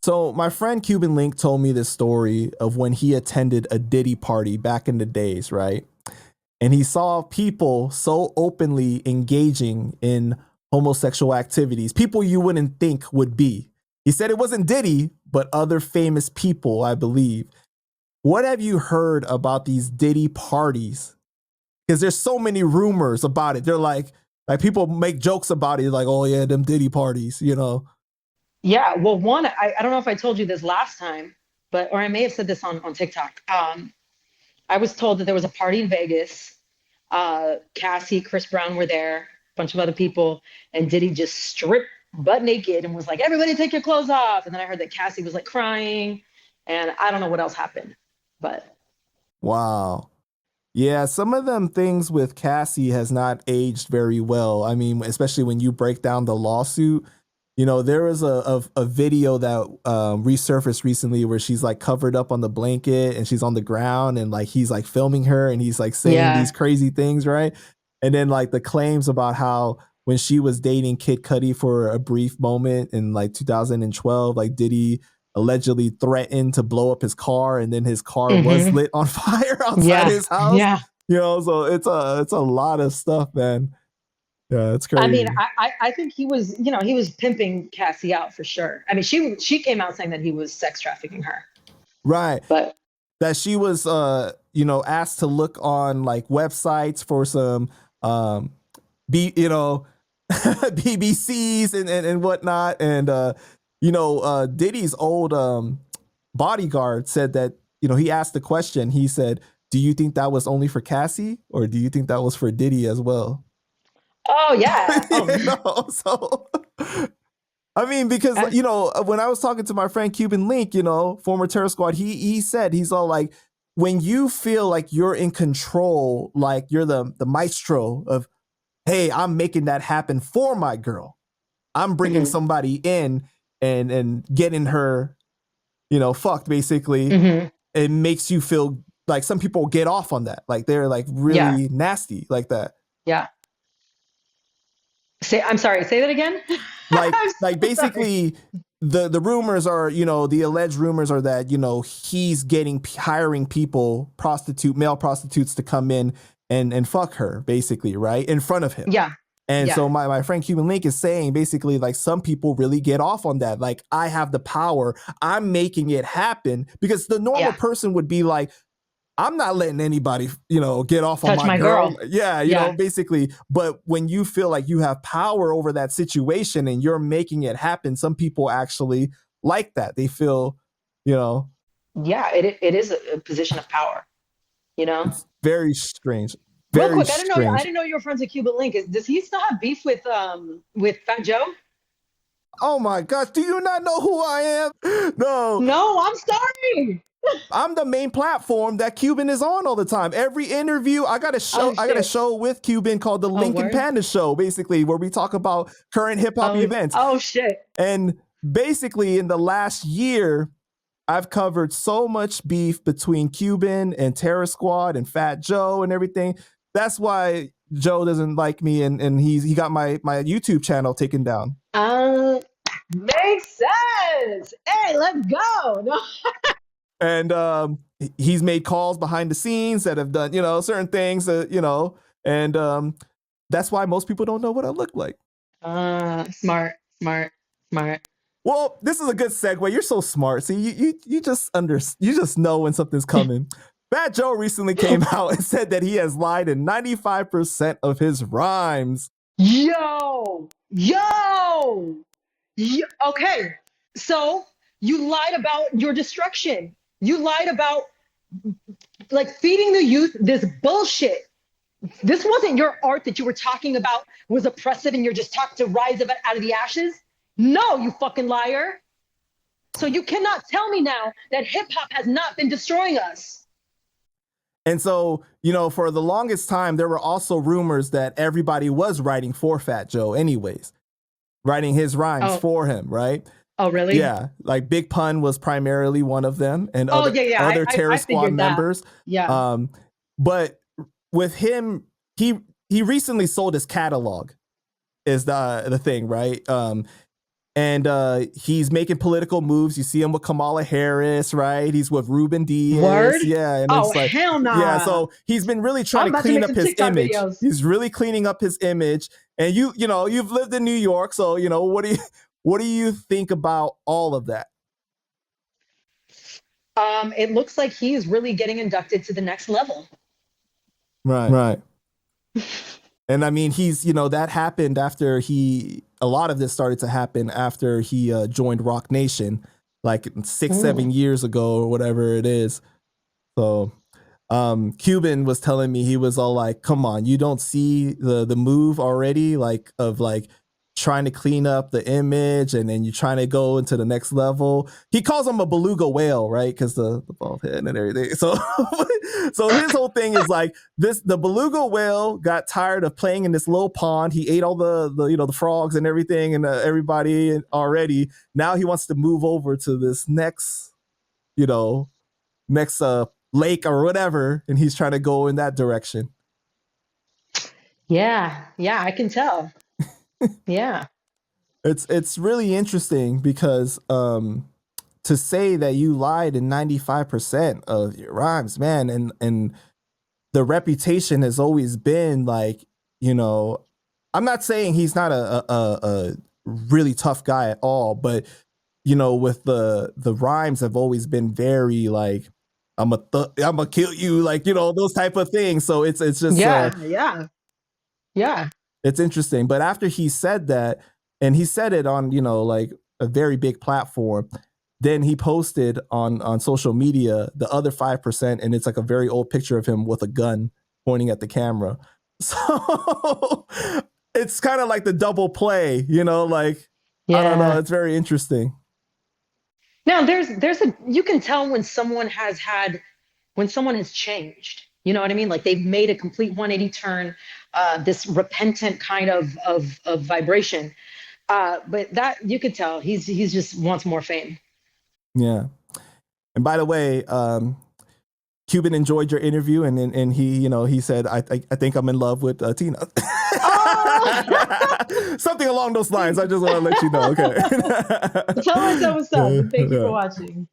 So my friend Cuban Link told me this story of when he attended a Diddy party back in the days, right? And he saw people so openly engaging in homosexual activities, people you wouldn't think would be. He said it wasn't Diddy, but other famous people, I believe. What have you heard about these Diddy parties? Because there's so many rumors about it. They're like people make jokes about it, like, oh yeah, them Diddy parties, you know? Yeah, well, one, I don't know if I told you this last time, or I may have said this on TikTok. I was told that there was a party in Vegas. Cassie, Chris Brown were there, a bunch of other people, and Diddy just stripped butt naked and was like, everybody take your clothes off. And then I heard that Cassie was like crying, and I don't know what else happened, but. Wow. Yeah, some of them things with Cassie has not aged very well. I mean, especially when you break down the lawsuit. You know, there was a video that resurfaced recently where she's like covered up on the blanket and she's on the ground and like he's like filming her and he's like saying these crazy things, right? And then like the claims about how when she was dating Kid Cudi for a brief moment in like 2012, like Diddy allegedly threatened to blow up his car and then his car was lit on fire outside his house. Yeah. You know, so it's a lot of stuff, man. Yeah, it's crazy. I mean, I think he was, he was pimping Cassie out for sure. I mean, she came out saying that he was sex trafficking her. Right. But that she was, asked to look on like websites for some, BBCs and whatnot. And, Diddy's old bodyguard said that, he asked the question. He said, do you think that was only for Cassie or do you think that was for Diddy as well? Oh, yeah. So, I mean, because, when I was talking to my friend Cuban Link, former Terror Squad, he said, he's all like, when you feel like you're in control, like you're the maestro of, hey, I'm making that happen for my girl. I'm bringing somebody in and getting her, fucked basically. It makes you feel like some people get off on that. Like they're like really nasty like that. Yeah. I'm sorry, say that again. Like basically the rumors are, the alleged rumors are that, he's hiring people, male prostitutes to come in and fuck her basically, right? In front of him. Yeah. And so my friend Cuban Link is saying basically like some people really get off on that. Like I have the power. I'm making it happen because the normal person would be like, I'm not letting anybody, get off on my girl. Yeah, you know, basically. But when you feel like you have power over that situation and you're making it happen, some people actually like that. They feel, Yeah, it is a position of power, It's very strange. Real quick, I didn't know you were friends with Cuban Link. Does he still have beef with Fat Joe? Oh my gosh, do you not know who I am? No, I'm sorry. I'm the main platform that Cuban is on all the time. Every interview, I got a show with Cuban called the Lincoln Panda Show, basically, where we talk about current hip hop events. Oh shit. And basically in the last year, I've covered so much beef between Cuban and Terror Squad and Fat Joe and everything. That's why Joe doesn't like me and he got my YouTube channel taken down. Makes sense. Hey, let's go. No. And he's made calls behind the scenes that have done, certain things that, and that's why most people don't know what I look like. Smart. Well, this is a good segue. You're so smart. See, you just know when something's coming. Fat Joe recently came out and said that he has lied in 95% of his rhymes. Yo. Okay. So you lied about your destruction. You lied about like feeding the youth this bullshit. This wasn't your art that you were talking about was oppressive and you're just talking to rise out of the ashes. No, you fucking liar. So you cannot tell me now that hip hop has not been destroying us. And so, for the longest time, there were also rumors that everybody was writing for Fat Joe anyways, writing his rhymes for him, right? Oh, really? Yeah. Like Big Pun was primarily one of them and other Terror Squad members. Yeah. But with him, he recently sold his catalog is the thing, right? and he's making political moves. You see him with Kamala Harris, right? He's with Ruben Word? Diaz, yeah, and Oh, it's like, hell yeah. nah. So he's been really trying I'm to about to clean make up some his TikTok image. videos. He's really cleaning up his image. And you've lived in New York, so what do you think about all of that? It looks like he is really getting inducted to the next level. Right. Right. And I mean, that happened after a lot of this started to happen after he joined Rock Nation, like 6-7 years ago or whatever it is. So, Cuban was telling me, he was all like, come on, you don't see the move already, like, of like trying to clean up the image, and then you're trying to go into the next level. He calls him a beluga whale, right? Because the bald head and everything. So so his whole thing is like, the beluga whale got tired of playing in this little pond. He ate all the frogs and everything, and everybody already. Now he wants to move over to this next you know next lake or whatever, and he's trying to go in that direction. Yeah, I can tell. Yeah. It's really interesting because to say that you lied in 95% of your rhymes, man, and the reputation has always been like, I'm not saying he's not a really tough guy at all, but with the rhymes have always been very like, I'm gonna kill you, like, those type of things. So it's just Yeah. it's interesting. But after he said that, and he said it on, like a very big platform, then he posted on social media the other 5%, and it's like a very old picture of him with a gun pointing at the camera. So it's kind of like the double play, like, I don't know. Yeah. It's very interesting. Now you can tell when someone has changed. You know what I mean? Like they've made a complete 180 turn, this repentant kind of vibration. But that you could tell he's just wants more fame. Yeah. And by the way, Cuban enjoyed your interview, and he said, I think I'm in love with Tina. Oh! Something along those lines. I just want to let you know. Okay. Tell us what's up, and thank you for watching.